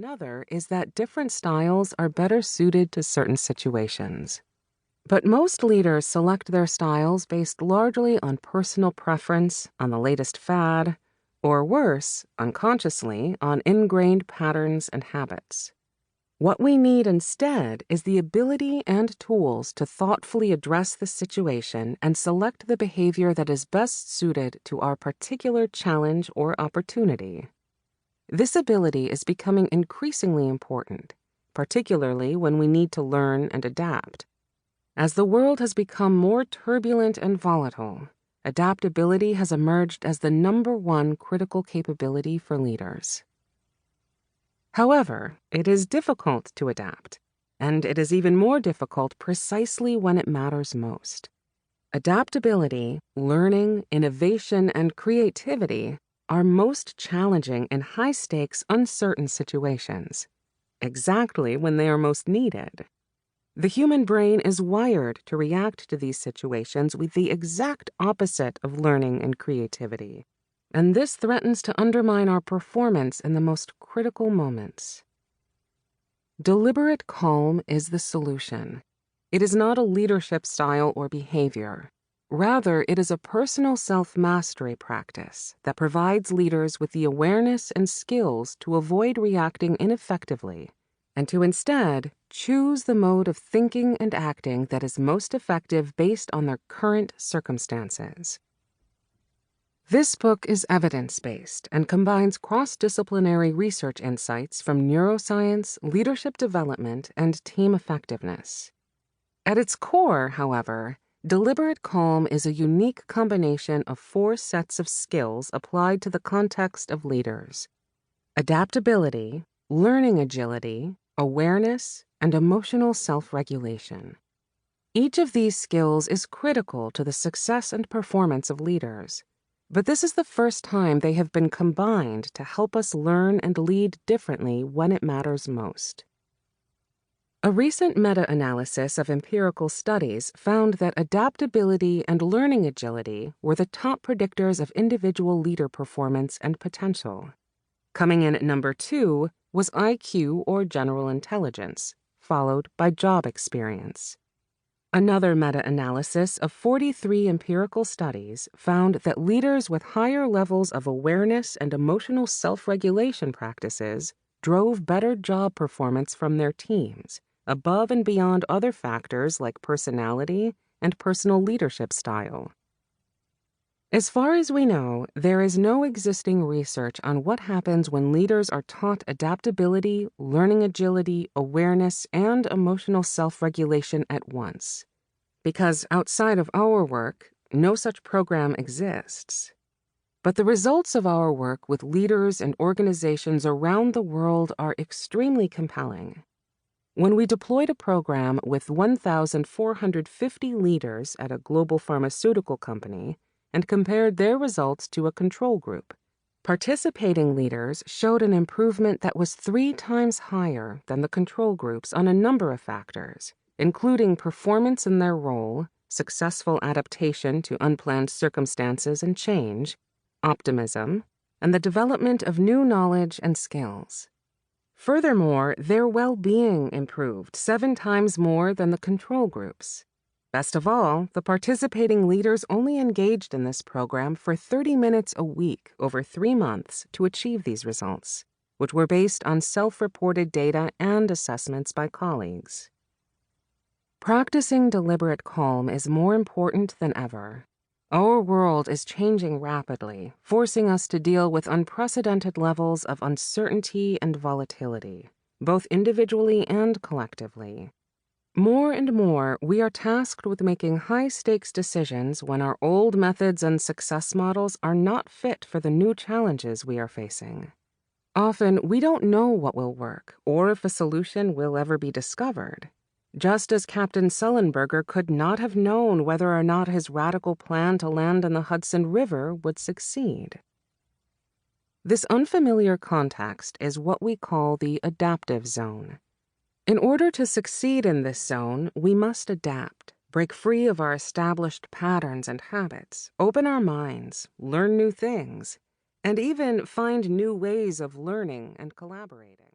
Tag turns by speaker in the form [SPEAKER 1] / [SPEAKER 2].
[SPEAKER 1] Another is that different styles are better suited to certain situations. But most leaders select their styles based largely on personal preference, on the latest fad, or worse, unconsciously, on ingrained patterns and habits. What we need instead is the ability and tools to thoughtfully address the situation and select the behavior that is best suited to our particular challenge or opportunity. This ability is becoming increasingly important, particularly when we need to learn and adapt. As the world has become more turbulent and volatile, adaptability has emerged as the #1 critical capability for leaders. However, it is difficult to adapt, and it is even more difficult precisely when it matters most. Adaptability, learning, innovation, and creativity are most challenging in high-stakes, uncertain situations, exactly when they are most needed. The human brain is wired to react to these situations with the exact opposite of learning and creativity, and this threatens to undermine our performance in the most critical moments. Deliberate calm is the solution. It is not a leadership style or behavior. Rather, it is a personal self-mastery practice that provides leaders with the awareness and skills to avoid reacting ineffectively and to instead choose the mode of thinking and acting that is most effective based on their current circumstances. This book is evidence-based and combines cross-disciplinary research insights from neuroscience, leadership development, and team effectiveness. At its core, however, deliberate calm is a unique combination of 4 sets of skills applied to the context of leaders: adaptability, learning agility, awareness, and emotional self-regulation. Each of these skills is critical to the success and performance of leaders, but this is the first time they have been combined to help us learn and lead differently when it matters most. A recent meta-analysis of empirical studies found that adaptability and learning agility were the top predictors of individual leader performance and potential. Coming in at number 2 was IQ or general intelligence, followed by job experience. Another meta-analysis of 43 empirical studies found that leaders with higher levels of awareness and emotional self-regulation practices drove better job performance from their teams, above and beyond other factors like personality and personal leadership style. As far as we know, there is no existing research on what happens when leaders are taught adaptability, learning agility, awareness, and emotional self-regulation at once. Because outside of our work, no such program exists. But the results of our work with leaders and organizations around the world are extremely compelling. When we deployed a program with 1,450 leaders at a global pharmaceutical company, and compared their results to a control group, participating leaders showed an improvement that was 3 times higher than the control groups on a number of factors, including performance in their role, successful adaptation to unplanned circumstances and change, optimism, and the development of new knowledge and skills. Furthermore, their well-being improved 7 times more than the control groups. Best of all, the participating leaders only engaged in this program for 30 minutes a week over 3 months to achieve these results, which were based on self-reported data and assessments by colleagues. Practicing deliberate calm is more important than ever. Our world is changing rapidly, forcing us to deal with unprecedented levels of uncertainty and volatility, both individually and collectively. More and more, we are tasked with making high-stakes decisions when our old methods and success models are not fit for the new challenges we are facing. Often, we don't know what will work or if a solution will ever be discovered. Just as Captain Sullenberger could not have known whether or not his radical plan to land in the Hudson River would succeed. This unfamiliar context is what we call the adaptive zone. In order to succeed in this zone, we must adapt, break free of our established patterns and habits, open our minds, learn new things, and even find new ways of learning and collaborating.